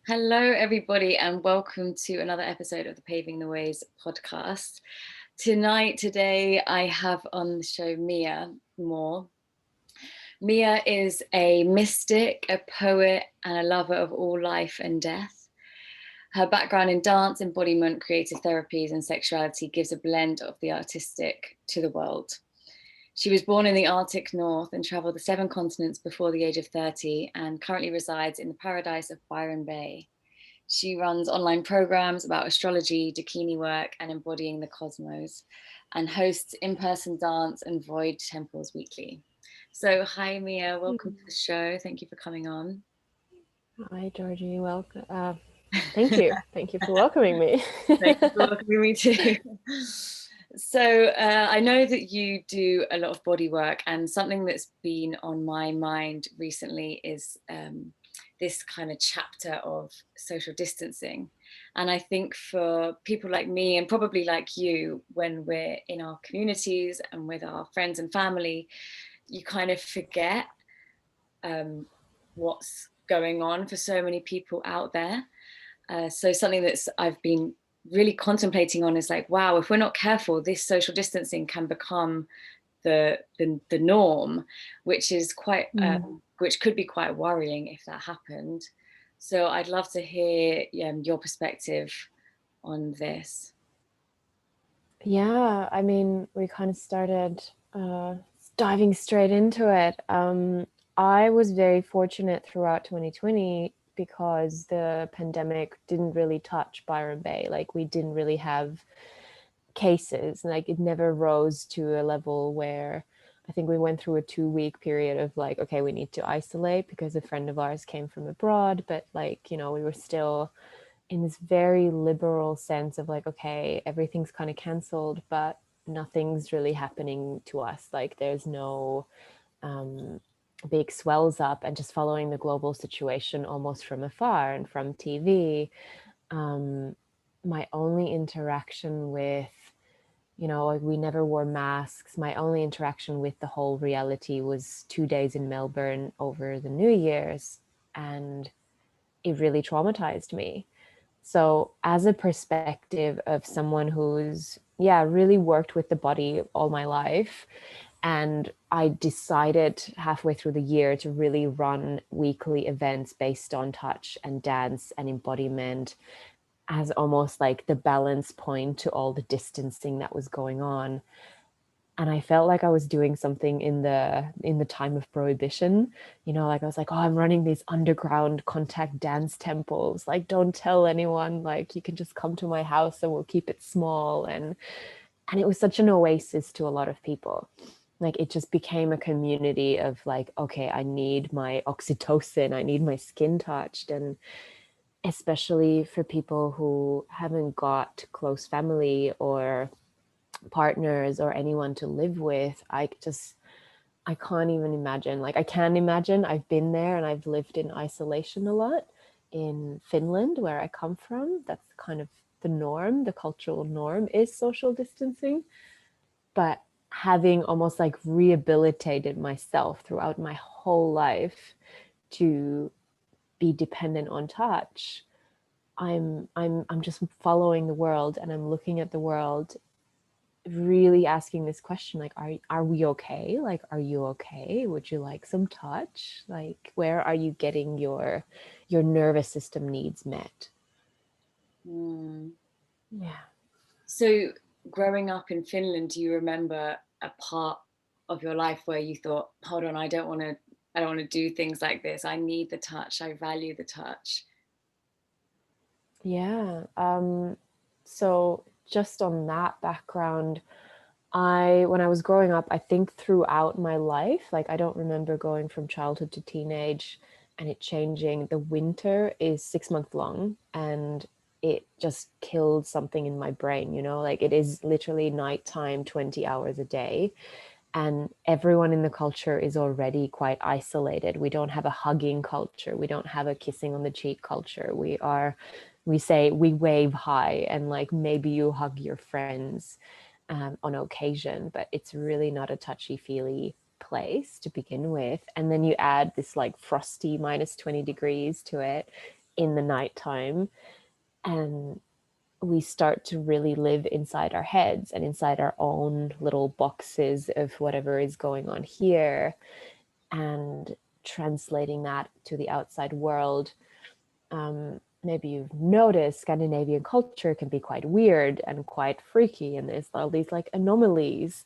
Hello, everybody, and welcome to another episode of the Paving the Ways podcast. Today, I have on the show MOR. Mia is a mystic, a poet, and a lover of all life and death. Her background in dance, embodiment, creative therapies, and sexuality gives a blend of the artistic to the world. She was born in the Arctic North and traveled the 7 continents before the age of 30 and currently resides in the paradise of Byron Bay. She runs online programs about astrology, dakini work, and embodying the cosmos, and hosts in-person dance and void temples weekly. So hi, Mia, welcome to the show. Thank you for coming on. Hi, Georgie. Welcome. Thank you. Thank you for welcoming me. Thank you for welcoming me too. So I know that you do a lot of body work, and something that's been on my mind recently is this kind of chapter of social distancing. And I think for people like me and probably like you, when we're in our communities and with our friends and family, you kind of forget what's going on for so many people out there. So something that's I've been really contemplating on is like, wow, if we're not careful, this social distancing can become the norm, which is quite which could be quite worrying if that happened. So I'd love to hear your perspective on this. Yeah, I mean, we kind of started diving straight into it. I was very fortunate throughout 2020 because the pandemic didn't really touch Byron Bay. Like, we didn't really have cases. Like, it never rose to a level where I think we went through a 2-week period of like, okay, we need to isolate because a friend of ours came from abroad, but like, we were still in this very liberal sense of like, okay, everything's kind of canceled, but nothing's really happening to us. Like, there's no big swells up, and just following the global situation almost from afar and from TV. My only interaction with, like, we never wore masks. My only interaction with the whole reality was 2 days in Melbourne over the New Year's, and it really traumatized me. So, as a perspective of someone who's, really worked with the body all my life, and I decided halfway through the year to really run weekly events based on touch and dance and embodiment as almost like the balance point to all the distancing that was going on. And I felt like I was doing something in the time of prohibition. Like, I was like, oh, I'm running these underground contact dance temples, like, don't tell anyone, like, you can just come to my house and we'll keep it small. And it was such an oasis to a lot of people. Like, it just became a community of like, okay, I need my oxytocin, I need my skin touched. And especially for people who haven't got close family or partners or anyone to live with, I can't even imagine. Like, I can imagine. I've been there and I've lived in isolation a lot in Finland, where I come from. That's kind of the norm. The cultural norm is social distancing. But having almost like rehabilitated myself throughout my whole life to be dependent on touch, I'm just following the world, and I'm looking at the world really asking this question, like, are we okay? Like, are you okay? Would you like some touch? Like, where are you getting your nervous system needs met? Yeah. So growing up in Finland, do you remember a part of your life where you thought, hold on, I don't want to do things like this. I need the touch. I value the touch. Yeah. So just on that background, when I was growing up, I think throughout my life, like, I don't remember going from childhood to teenage and it changing. The winter is 6 months long, and it just killed something in my brain, like, it is literally nighttime 20 hours a day. And everyone in the culture is already quite isolated. We don't have a hugging culture. We don't have a kissing on the cheek culture. We say we wave hi, and like, maybe you hug your friends on occasion, but it's really not a touchy-feely place to begin with. And then you add this like frosty -20 degrees to it. in the nighttime, and we start to really live inside our heads and inside our own little boxes of whatever is going on here, and translating that to the outside world. Maybe you've noticed Scandinavian culture can be quite weird and quite freaky, and there's all these like anomalies,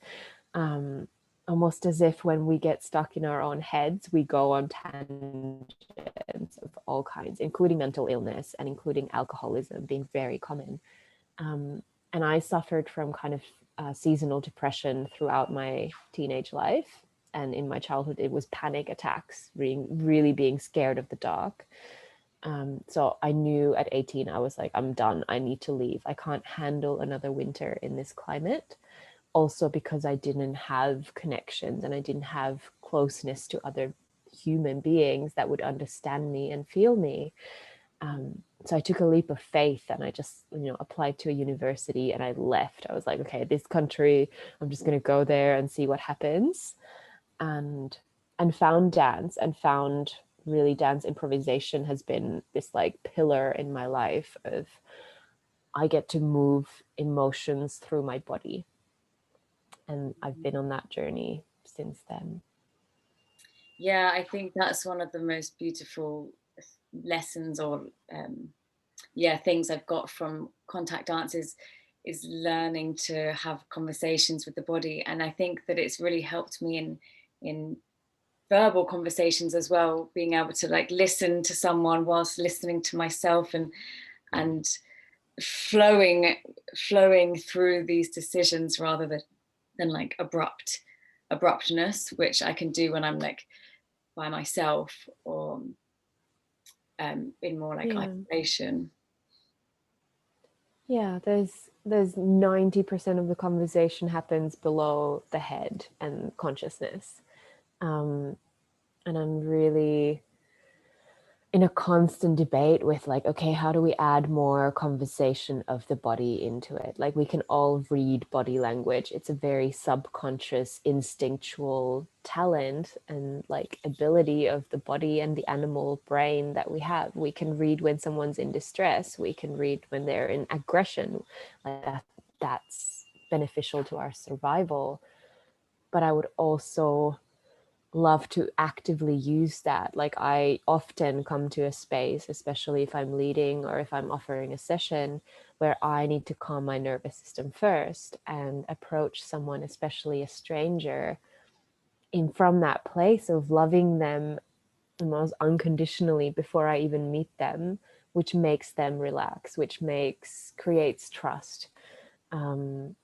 almost as if when we get stuck in our own heads, we go on tangents of all kinds, including mental illness and including alcoholism being very common. And I suffered from kind of seasonal depression throughout my teenage life. And in my childhood, it was panic attacks, really being scared of the dark. So I knew at 18, I was like, I'm done. I need to leave. I can't handle another winter in this climate. Also because I didn't have connections and I didn't have closeness to other human beings that would understand me and feel me. So I took a leap of faith and I just, applied to a university and I left. I was like, okay, this country, I'm just going to go there and see what happens. And found dance, and found really dance improvisation has been this like pillar in my life of, I get to move emotions through my body. And I've been on that journey since then. Yeah, I think that's one of the most beautiful lessons or things I've got from contact dance is learning to have conversations with the body. And I think that it's really helped me in verbal conversations as well, being able to like listen to someone whilst listening to myself, and flowing through these decisions rather than like abruptness, which I can do when I'm like by myself, or in more like isolation. Yeah, there's 90% of the conversation happens below the head and consciousness. And I'm really in a constant debate with like, okay, how do we add more conversation of the body into it? Like, we can all read body language. It's a very subconscious, instinctual talent and like ability of the body and the animal brain that we have. We can read when someone's in distress. We can read when they're in aggression. Like that's beneficial to our survival. But I would also love to actively use that. Like, I often come to a space, especially if I'm leading or if I'm offering a session, where I need to calm my nervous system first and approach someone, especially a stranger, in from that place of loving them almost unconditionally before I even meet them, which makes them relax, which creates trust, and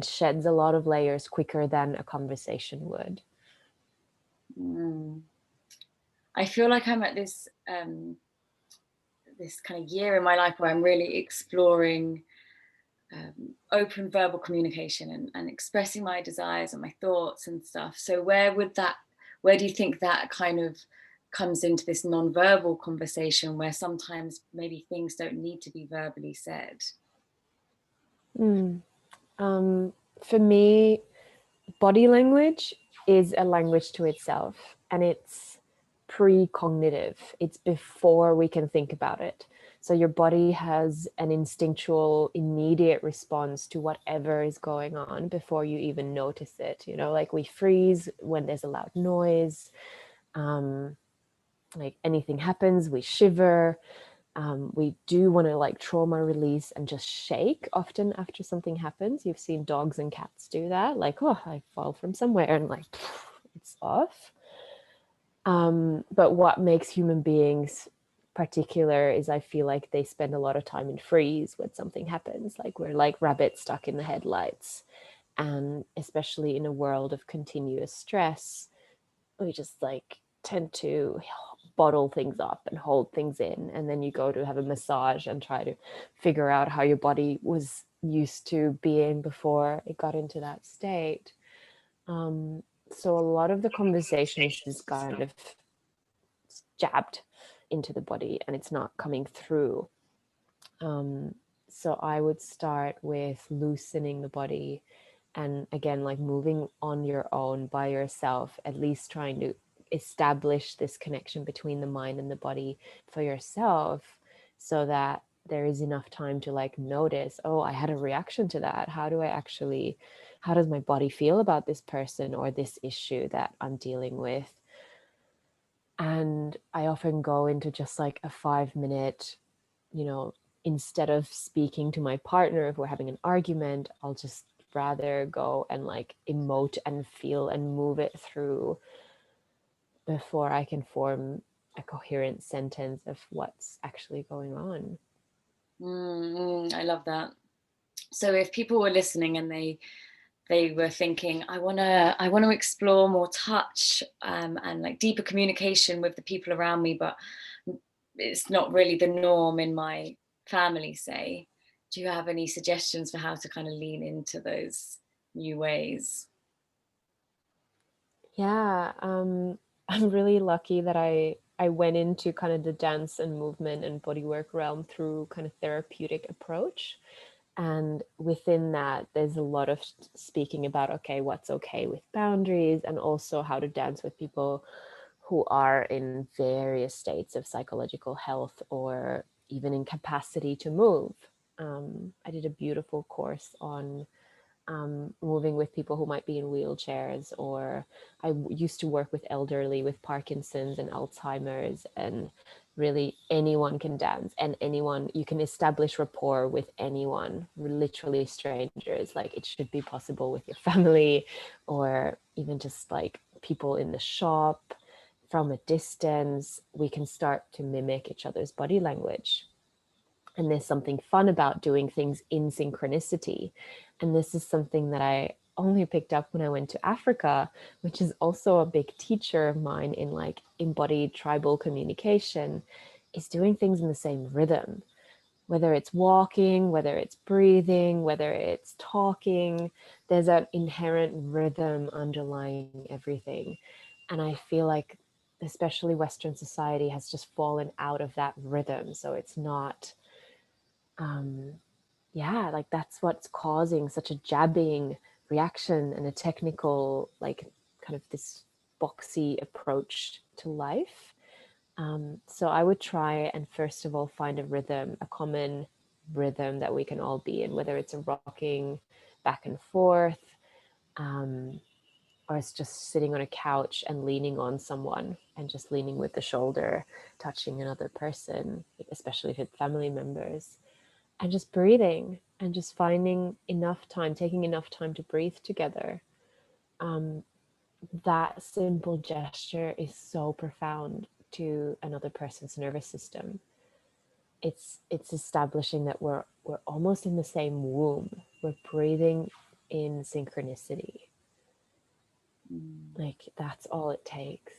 sheds a lot of layers quicker than a conversation would. I feel like I'm at this this kind of year in my life where I'm really exploring open verbal communication and expressing my desires and my thoughts and stuff. So where do you think that kind of comes into this non-verbal conversation, where sometimes maybe things don't need to be verbally said? For me, body language is a language to itself, and it's pre-cognitive. It's before we can think about it. So your body has an instinctual, immediate response to whatever is going on before you even notice it. Like we freeze when there's a loud noise. Like anything happens, we shiver. We do want to like trauma release and just shake often after something happens. You've seen dogs and cats do that. Like, oh, I fall from somewhere and like, it's off. But what makes human beings particular is I feel like they spend a lot of time in freeze when something happens. Like we're like rabbits stuck in the headlights. And especially in a world of continuous stress, we just like tend to bottle things up and hold things in, and then you go to have a massage and try to figure out how your body was used to being before it got into that state. So a lot of the conversation is just kind of jabbed into the body and it's not coming through. So I would start with loosening the body, and again, like moving on your own by yourself, at least trying to establish this connection between the mind and the body for yourself, so that there is enough time to like notice, oh, I had a reaction to that. How does my body feel about this person or this issue that I'm dealing with? And I often go into just like a 5-minute, instead of speaking to my partner, if we're having an argument, I'll just rather go and like emote and feel and move it through before I can form a coherent sentence of what's actually going on. I love that. So if people were listening and they were thinking, I want to explore more touch and like deeper communication with the people around me, but it's not really the norm in my family, say, do you have any suggestions for how to kind of lean into those new ways? Yeah, I'm really lucky that I went into kind of the dance and movement and bodywork realm through kind of therapeutic approach. And within that, there's a lot of speaking about, okay, what's okay with boundaries, and also how to dance with people who are in various states of psychological health or even incapacity to move. I did a beautiful course on moving with people who might be in wheelchairs, or I used to work with elderly with Parkinson's and Alzheimer's, and really anyone can dance, and anyone, you can establish rapport with anyone, literally strangers. Like it should be possible with your family, or even just like people in the shop. From a distance, we can start to mimic each other's body language. And there's something fun about doing things in synchronicity. And this is something that I only picked up when I went to Africa, which is also a big teacher of mine in like embodied tribal communication, is doing things in the same rhythm. Whether it's walking, whether it's breathing, whether it's talking, there's an inherent rhythm underlying everything. And I feel like especially Western society has just fallen out of that rhythm. So it's not yeah, like that's what's causing such a jabbing reaction and a technical, like kind of this boxy approach to life. So I would try and first of all find a rhythm, a common rhythm that we can all be in, whether it's a rocking back and forth, or it's just sitting on a couch and leaning on someone and just leaning with the shoulder, touching another person, especially if it's family members, and just breathing and just finding enough time, taking enough time to breathe together. That simple gesture is so profound to another person's nervous system. It's establishing that we're almost in the same womb. We're breathing in synchronicity. Like that's all it takes.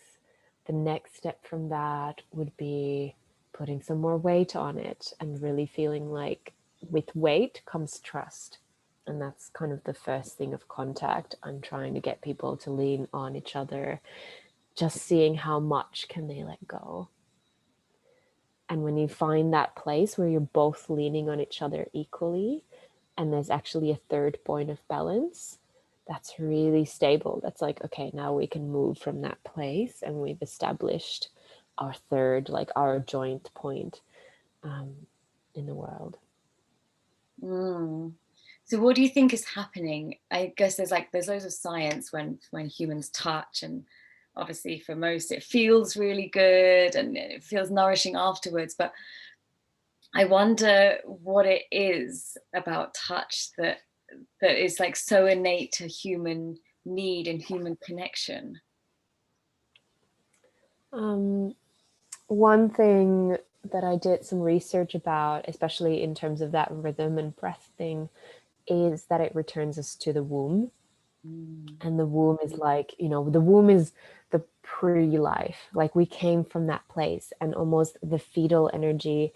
The next step from that would be putting some more weight on it and really feeling like with weight comes trust. And that's kind of the first thing of contact. I'm trying to get people to lean on each other, just seeing how much can they let go. And when you find that place where you're both leaning on each other equally, and there's actually a third point of balance, that's really stable. That's like, okay, now we can move from that place and we've established our third, like our joint point in the world. So what do you think is happening? I guess there's loads of science when humans touch, and obviously for most it feels really good and it feels nourishing afterwards, but I wonder what it is about touch that is like so innate to human need and human connection. One thing that I did some research about, especially in terms of that rhythm and breath thing, is that it returns us to the womb. And the womb is like, the womb is the pre-life. Like we came from that place, and almost the fetal energy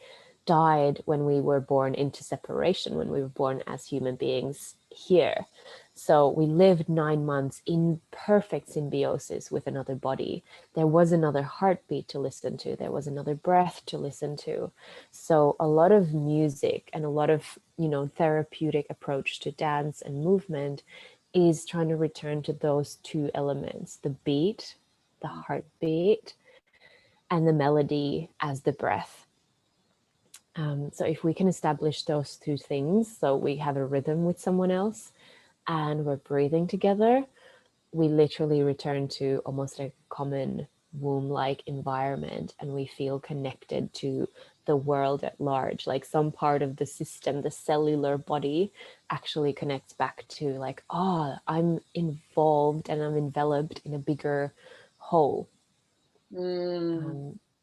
died when we were born into separation, when we were born as human beings here. So we lived 9 months in perfect symbiosis with another body. There was another heartbeat to listen to. There was another breath to listen to. So a lot of music and a lot of, therapeutic approach to dance and movement is trying to return to those two elements, the beat the heartbeat, and the melody as the breath. So if we can establish those two things, so we have a rhythm with someone else and we're breathing together, we literally return to almost like a common womb-like environment, and we feel connected to the world at large. Like some part of the system, the cellular body, actually connects back to like, oh, I'm involved and I'm enveloped in a bigger whole.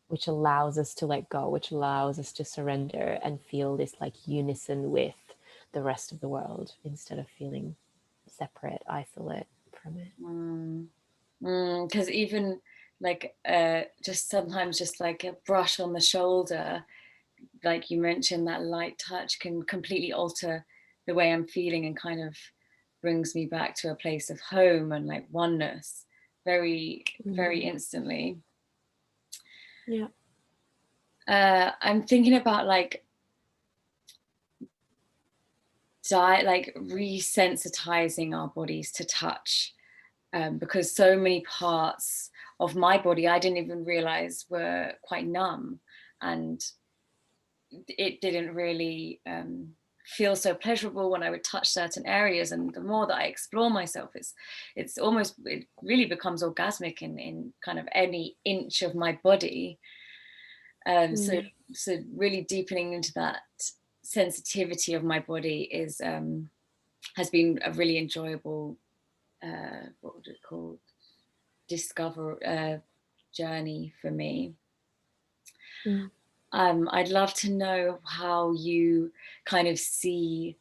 Which allows us to let go, which allows us to surrender and feel this like unison with the rest of the world instead of feeling separate, isolate from it. Because even like just sometimes just like a brush on the shoulder, like you mentioned, that light touch can completely alter the way I'm feeling and kind of brings me back to a place of home and like oneness very instantly. Yeah. I'm thinking about like resensitizing our bodies to touch, because so many parts of my body I didn't even realize were quite numb, and it didn't really feel so pleasurable when I would touch certain areas. And the more that I explore myself, it really becomes orgasmic in kind of any inch of my body. So really deepening into that sensitivity of my body has been a really enjoyable what would it call journey for me. I'd love to know how you kind of see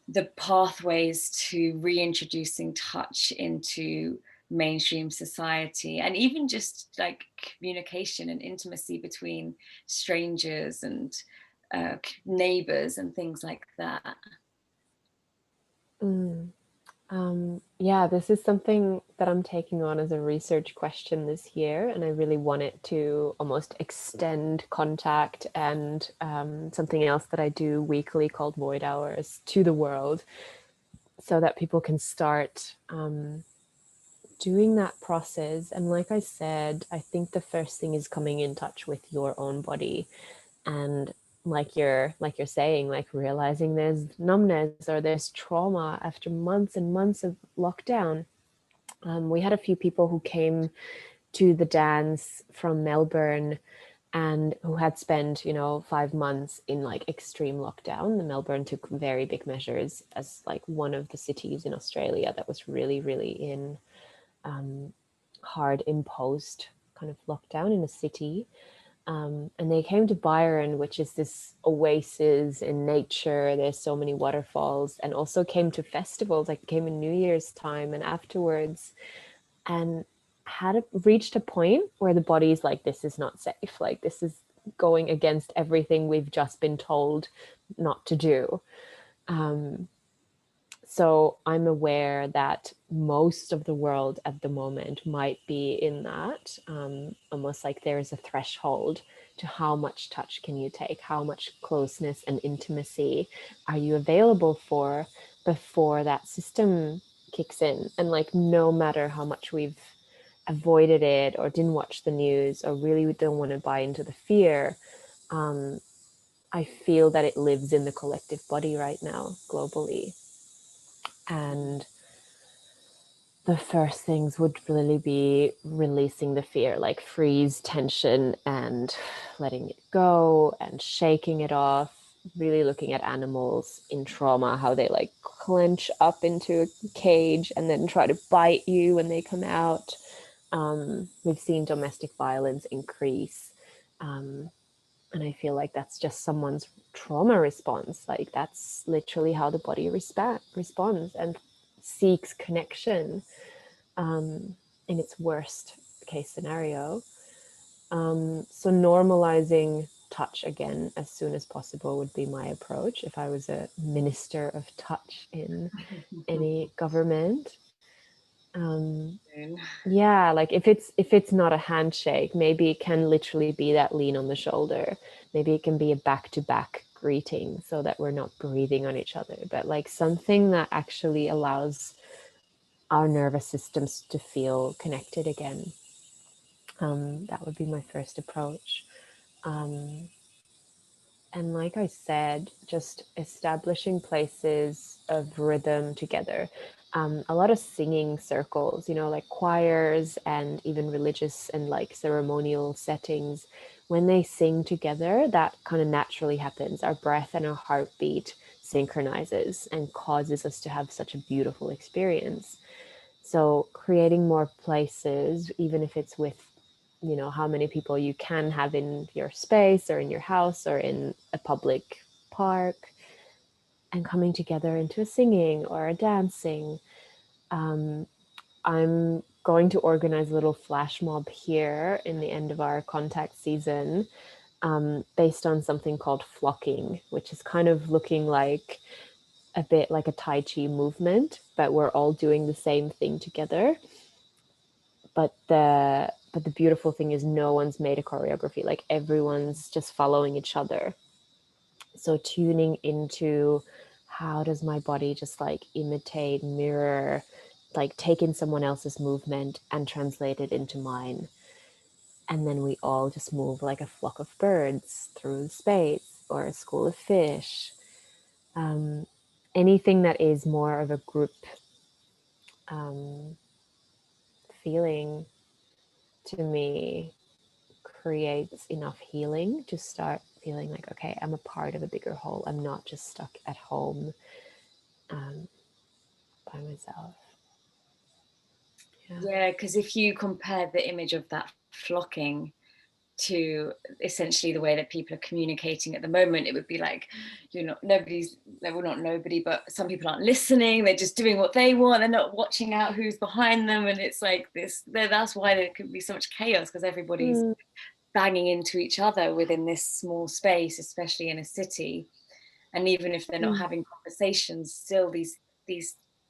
the pathways to reintroducing touch into mainstream society, and even just like communication and intimacy between strangers and neighbors and things like that. Yeah, this is something that I'm taking on as a research question this year, and I really want it to almost extend contact and something else that I do weekly called Void Hours to the world, so that people can start doing that process. And like I said, I think the first thing is coming in touch with your own body, and like you're saying, like realizing there's numbness or there's trauma after months and months of lockdown. We had a few people who came to the dance from Melbourne and who had spent 5 months in like extreme lockdown. The Melbourne took very big measures as like one of the cities in Australia that was really, really in hard imposed kind of lockdown in a city. And they came to Byron, which is this oasis in nature. There's so many waterfalls, and also came to festivals, like came in New Year's time and afterwards, and reached a point where the body's like, this is not safe. Like this is going against everything we've just been told not to do. So I'm aware that most of the world at the moment might be in that, almost like there is a threshold to how much touch can you take, how much closeness and intimacy are you available for before that system kicks in. And like, no matter how much we've avoided it or didn't watch the news or really don't want to buy into the fear, I feel that it lives in the collective body right now globally. And the first things would really be releasing the fear, like freeze tension and letting it go and shaking it off, really looking at animals in trauma, how they like clench up into a cage and then try to bite you when they come out. We've seen domestic violence increase. And I feel like that's just someone's trauma response. Like that's literally how the body responds and seeks connection in its worst case scenario. So normalizing touch again as soon as possible would be my approach if I was a minister of touch in any government. Yeah, like if it's not a handshake, maybe it can literally be that lean on the shoulder. Maybe it can be a back-to-back greeting so that we're not breathing on each other, but like something that actually allows our nervous systems to feel connected again. That would be my first approach. And like I said, just establishing places of rhythm together. A lot of singing circles, you know, like choirs and even religious and like ceremonial settings. When they sing together, that kind of naturally happens. Our breath and our heartbeat synchronizes and causes us to have such a beautiful experience. So creating more places, even if it's with, you know, how many people you can have in your space or in your house or in a public park, and coming together into a singing or a dancing. I'm going to organize a little flash mob here in the end of our contact season, based on something called flocking, which is kind of looking like a bit like a Tai Chi movement, but we're all doing the same thing together. But the beautiful thing is no one's made a choreography. Like everyone's just following each other. So tuning into how does my body just like imitate, mirror, like take in someone else's movement and translate it into mine. And then we all just move like a flock of birds through space or a school of fish. Um, Anything that is more of a group um, feeling, to me, creates enough healing to start feeling like, okay, I'm a part of a bigger whole. I'm not just stuck at home um, by myself. Yeah, because if you compare the image of that flocking to essentially the way that people are communicating at the moment, it would be like, you know, well, not nobody, but some people aren't listening. They're just doing what they want. They're not watching out who's behind them. And it's like this, that's why there could be so much chaos, because everybody's banging into each other within this small space, especially in a city. And even if they're not having conversations, still these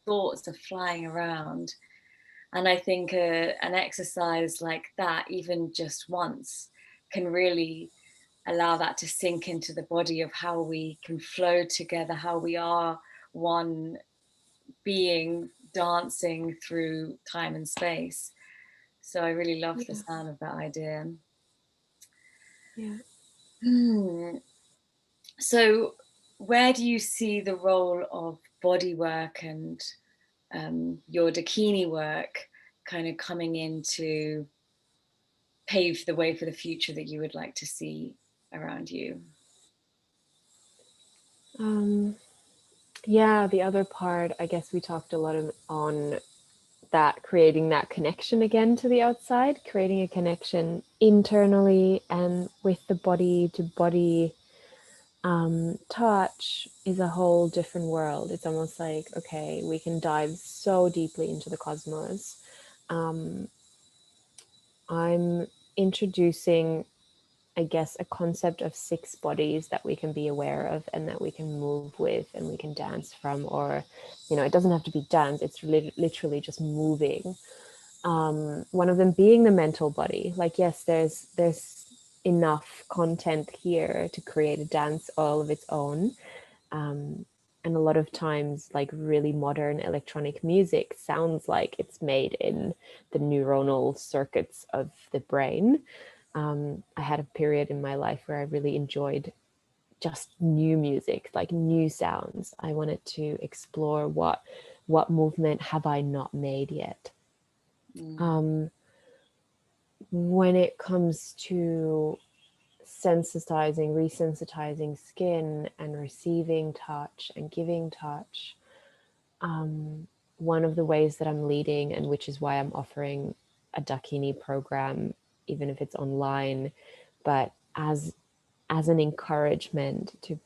thoughts are flying around. And I think an exercise like that, even just once, can really allow that to sink into the body of how we can flow together, how we are one being dancing through time and space. So I really love the sound of that idea. Yeah. So where do you see the role of body work and your dakini work kind of coming in to pave the way for the future that you would like to see around you? Yeah, the other part, I guess we talked a lot on that, creating that connection again to the outside, creating a connection internally and with the body to body. Touch is a whole different world. It's almost like, okay, we can dive so deeply into the cosmos. I'm introducing, I guess, a concept of 6 bodies that we can be aware of and that we can move with and we can dance from, or, you know, it doesn't have to be dance, it's literally just moving. One of them being the mental body. Like, yes, there's enough content here to create a dance all of its own. And a lot of times, like really modern electronic music sounds like it's made in the neuronal circuits of the brain. I had a period in my life where I really enjoyed just new music, like new sounds. I wanted to explore what movement have I not made yet. When it comes to sensitizing, resensitizing skin and receiving touch and giving touch, one of the ways that I'm leading, and which is why I'm offering a Dakini program, even if it's online, but as an encouragement to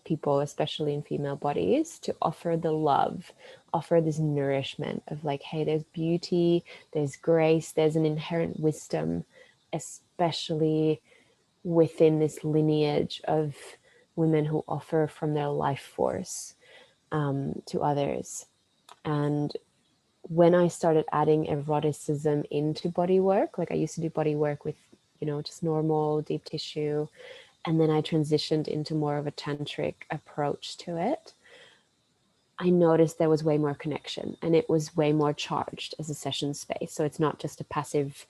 people, especially in female bodies, to offer the love, offer this nourishment of like, hey, there's beauty, there's grace, there's an inherent wisdom, especially within this lineage of women who offer from their life force to others. And when I started adding eroticism into body work, like I used to do body work with, you know, just normal deep tissue, and then I transitioned into more of a tantric approach to it. I noticed there was way more connection, and it was way more charged as a session space. So it's not just a passive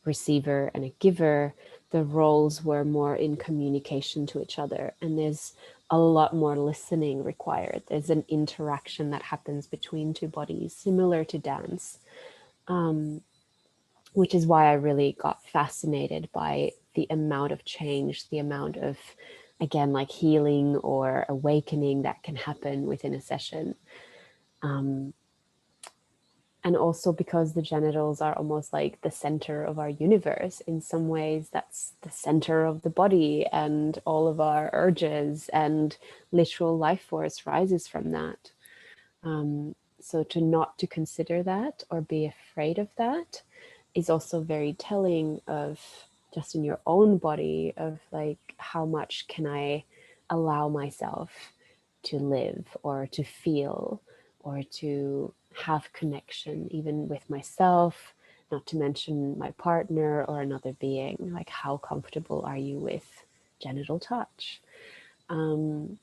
receiver and a giver. The roles were more in communication to each other, and there's a lot more listening required. There's an interaction that happens between two bodies, similar to dance, which is why I really got fascinated by the amount of change, the amount of, again, like healing or awakening that can happen within a session. And also because the genitals are almost like the center of our universe. In some ways, that's the center of the body, and all of our urges and literal life force rises from that. So to consider that or be afraid of that is also very telling of just in your own body of like, how much can I allow myself to live or to feel or to have connection even with myself, not to mention my partner or another being. Like, how comfortable are you with genital touch? And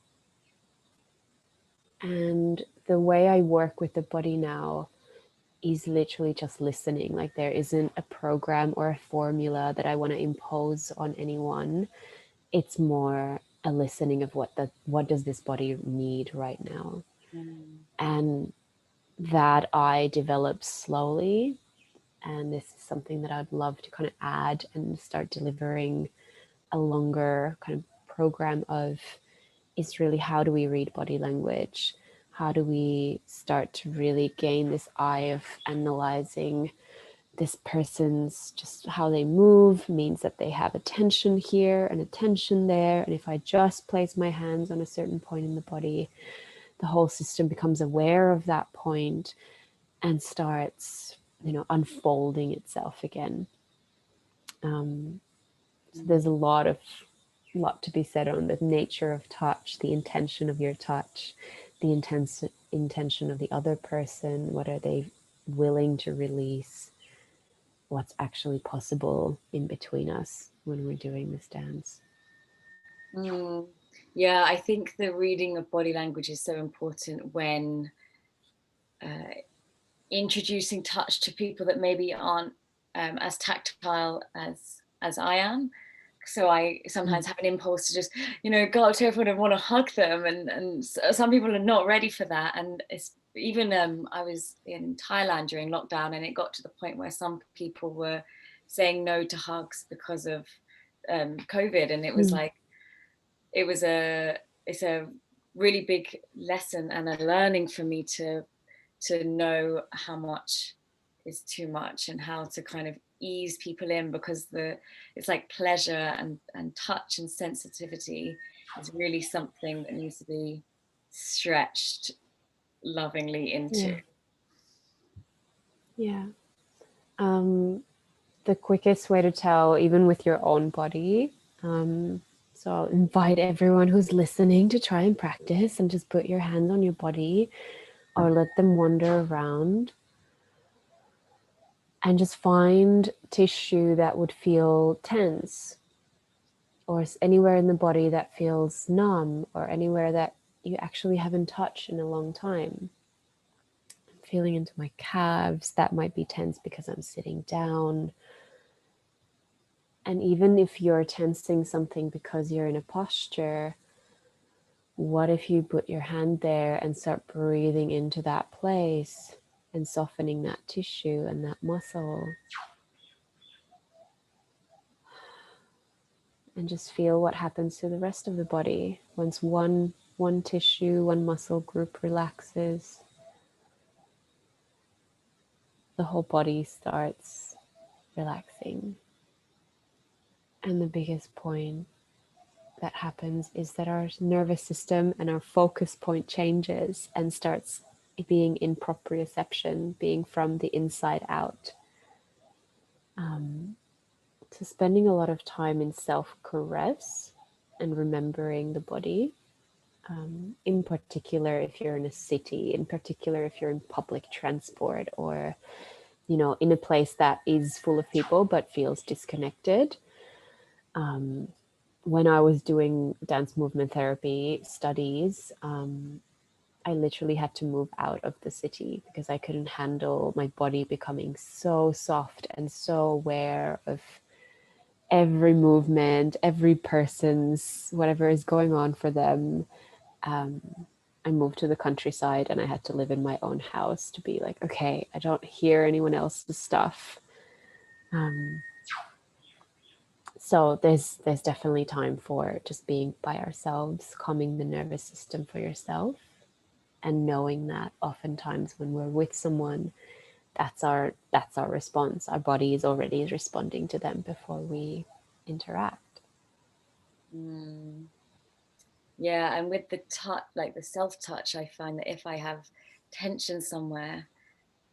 the way I work with the body now is literally just listening. Like, there isn't a program or a formula that I want to impose on anyone. It's more a listening of what does this body need right now. And that I develop slowly. And this is something that I'd love to kind of add and start delivering a longer kind of program of, is really, how do we read body language? How do we start to really gain this eye of analyzing this person's, just how they move means that they have attention here and attention there. And if I just place my hands on a certain point in the body, the whole system becomes aware of that point and starts, unfolding itself again. So there's a lot to be said on the nature of touch, the intention of your touch, the intention of the other person. What are they willing to release? What's actually possible in between us when we're doing this dance? Yeah, I think the reading of body language is so important when introducing touch to people that maybe aren't as tactile as I am. So I sometimes have an impulse to just, go up to everyone and want to hug them, and some people are not ready for that. And it's even I was in Thailand during lockdown, and it got to the point where some people were saying no to hugs because of COVID, and it was like, it's a really big lesson and a learning for me to know how much is too much and how to kind of ease people in, because it's like pleasure and touch and sensitivity is really something that needs to be stretched lovingly into. Yeah. The quickest way to tell, even with your own body, so I'll invite everyone who's listening to try and practice and just put your hands on your body or let them wander around and just find tissue that would feel tense, or anywhere in the body that feels numb, or anywhere that you actually haven't touched in a long time. I'm feeling into my calves. That might be tense because I'm sitting down. And even if you're tensing something because you're in a posture, what if you put your hand there and start breathing into that place and softening that tissue and that muscle? And just feel what happens to the rest of the body once one tissue, one muscle group relaxes. The whole body starts relaxing. And the biggest point that happens is that our nervous system and our focus point changes and starts being in proprioception, being from the inside out. So spending a lot of time in self-caress and remembering the body, in particular if you're in a city, in particular if you're in public transport, or in a place that is full of people but feels disconnected. When I was doing dance movement therapy studies, I literally had to move out of the city because I couldn't handle my body becoming so soft and so aware of every movement, every person's, whatever is going on for them. I moved to the countryside and I had to live in my own house to be like, okay, I don't hear anyone else's stuff. So there's definitely time for just being by ourselves, calming the nervous system for yourself, and knowing that oftentimes when we're with someone, that's our response. Our body is already responding to them before we interact. Yeah, and with the touch, like the self-touch, I find that if I have tension somewhere,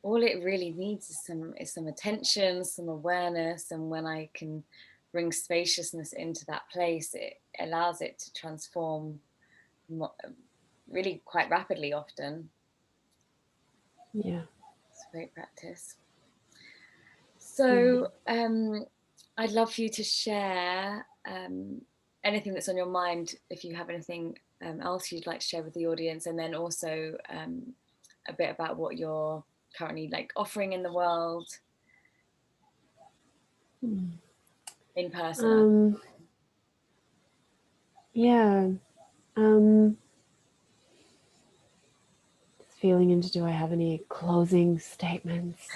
all it really needs is some attention, some awareness, and when I can bring spaciousness into that place, it allows it to transform really quite rapidly often. Yeah. It's a great practice. So I'd love for you to share anything that's on your mind, if you have anything else you'd like to share with the audience, and then also a bit about what you're currently like offering in the world in person. Yeah. Just feeling into, do I have any closing statements?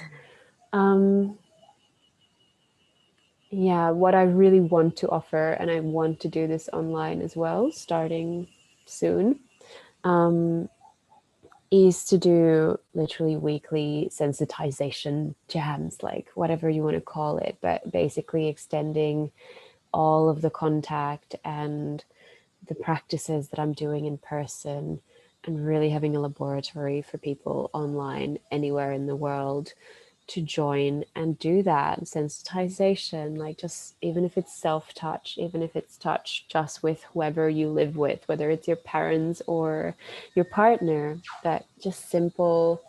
Yeah, what I really want to offer, and I want to do this online as well, starting soon, is to do literally weekly sensitization jams, like whatever you want to call it, but basically extending all of the contact and the practices that I'm doing in person, and really having a laboratory for people online anywhere in the world to join and do that sensitization, like just even if it's self-touch, even if it's touch just with whoever you live with, whether it's your parents or your partner, that just simple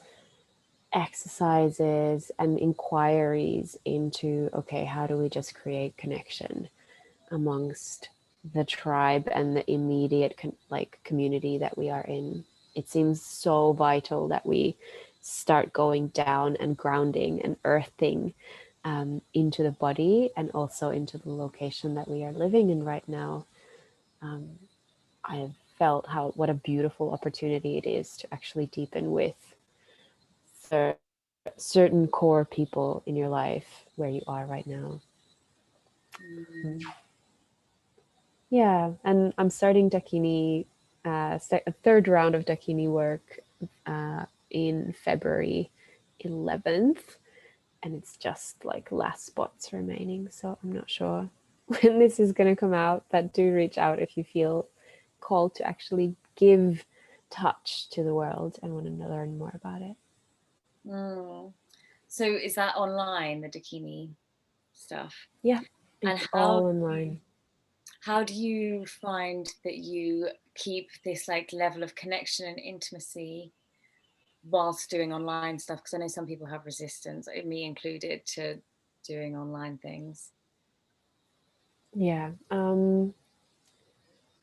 exercises and inquiries into, okay, how do we just create connection amongst the tribe and the immediate community that we are in. It seems so vital that we start going down and grounding and earthing into the body and also into the location that we are living in right now. I have felt what a beautiful opportunity it is to actually deepen with certain core people in your life where you are right now. Yeah, and I'm starting Dakini, a third round of Dakini work in February 11th, and it's just like last spots remaining, so I'm not sure when this is going to come out, but do reach out if you feel called to actually give touch to the world and want to learn more about it. So is that online, the Dakini stuff? Yeah, it's And all online. How do you find that you keep this like level of connection and intimacy whilst doing online stuff? Because I know some people have resistance, me included, to doing online things. Yeah.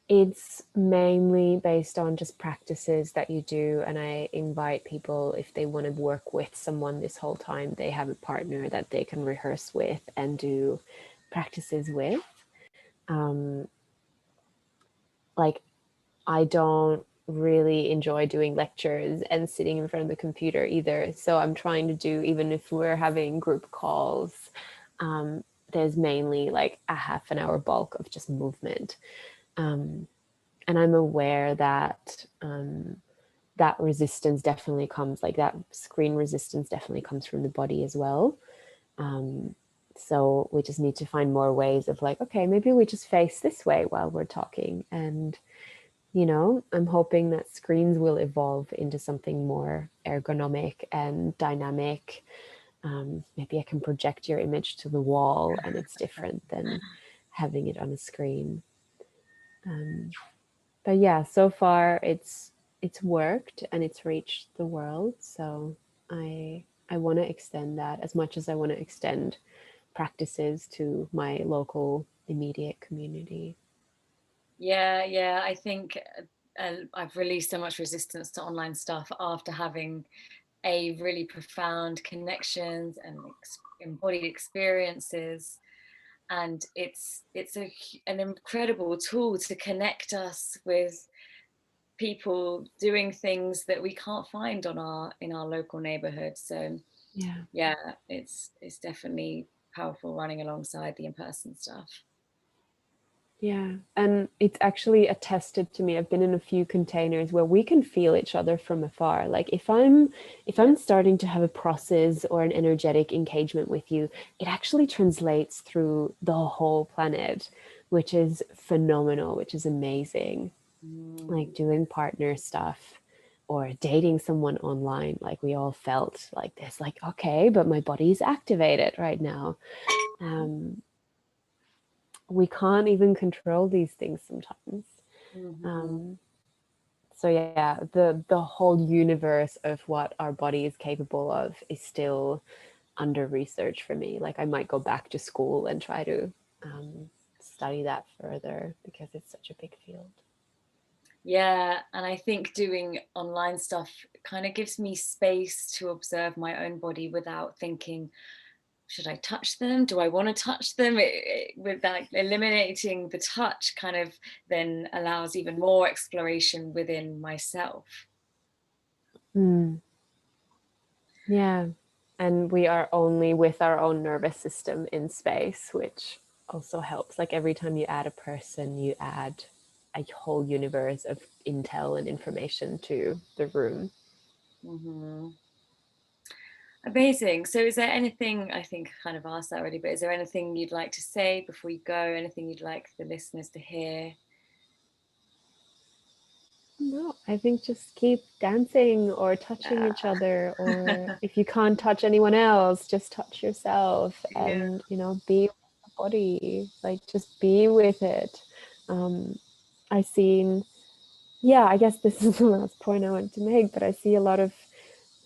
It's mainly based on just practices that you do, and I invite people, if they want to work with someone this whole time, they have a partner that they can rehearse with and do practices with. Like, I don't really enjoy doing lectures and sitting in front of the computer either, so I'm trying to do, even if we're having group calls, there's mainly like a half an hour bulk of just movement. And I'm aware that that resistance definitely comes, like that screen resistance definitely comes from the body as well. So we just need to find more ways of like, okay, maybe we just face this way while we're talking. And, you know, I'm hoping that screens will evolve into something more ergonomic and dynamic. Maybe I can project your image to the wall and it's different than having it on a screen. But yeah, so far it's worked and it's reached the world. So I want to extend that as much as I want to extend practices to my local immediate community. Yeah, I think I've released so much resistance to online stuff after having a really profound connections and embodied experiences. And it's an incredible tool to connect us with people doing things that we can't find in our local neighborhood. So yeah, it's definitely powerful running alongside the in-person stuff. Yeah, and it's actually attested to me. I've been in a few containers where we can feel each other from afar. Like if I'm starting to have a process or an energetic engagement with you, it actually translates through the whole planet, which is phenomenal, which is amazing. Like doing partner stuff or dating someone online, like we all felt like this, like, okay, but my body is activated right now. We can't even control these things sometimes. So yeah, the whole universe of what our body is capable of is still under research for me. Like I might go back to school and try to study that further because it's such a big field. Yeah, and I think doing online stuff kind of gives me space to observe my own body without thinking, should I touch them? Do I want to touch them? With that, eliminating the touch kind of then allows even more exploration within myself. Yeah, and we are only with our own nervous system in space, which also helps. Like every time you add a person, you add a whole universe of intel and information to the room. Amazing. So is there anything, I think I kind of asked that already, but is there anything you'd like to say before you go? Anything you'd like the listeners to hear? No, I think just keep dancing or touching each other, or if you can't touch anyone else, just touch yourself and, be with the body, like just be with it. I seen, I guess this is the last point I want to make, but I see a lot of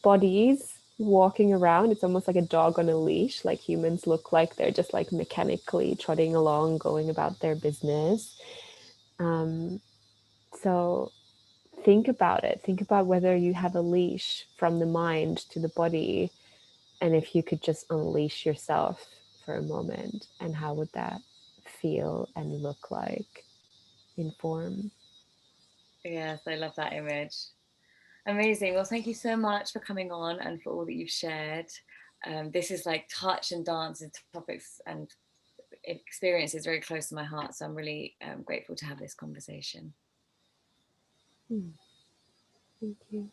bodies walking around. It's almost like a dog on a leash. Like humans look like they're just like mechanically trotting along, going about their business. So think about it. Think about whether you have a leash from the mind to the body, and if you could just unleash yourself for a moment, and how would that feel and look like in form? Yes, I love that image. Amazing. Well, thank you so much for coming on and for all that you've shared. This is like touch and dance and topics and experiences very close to my heart. So I'm really grateful to have this conversation. Thank you.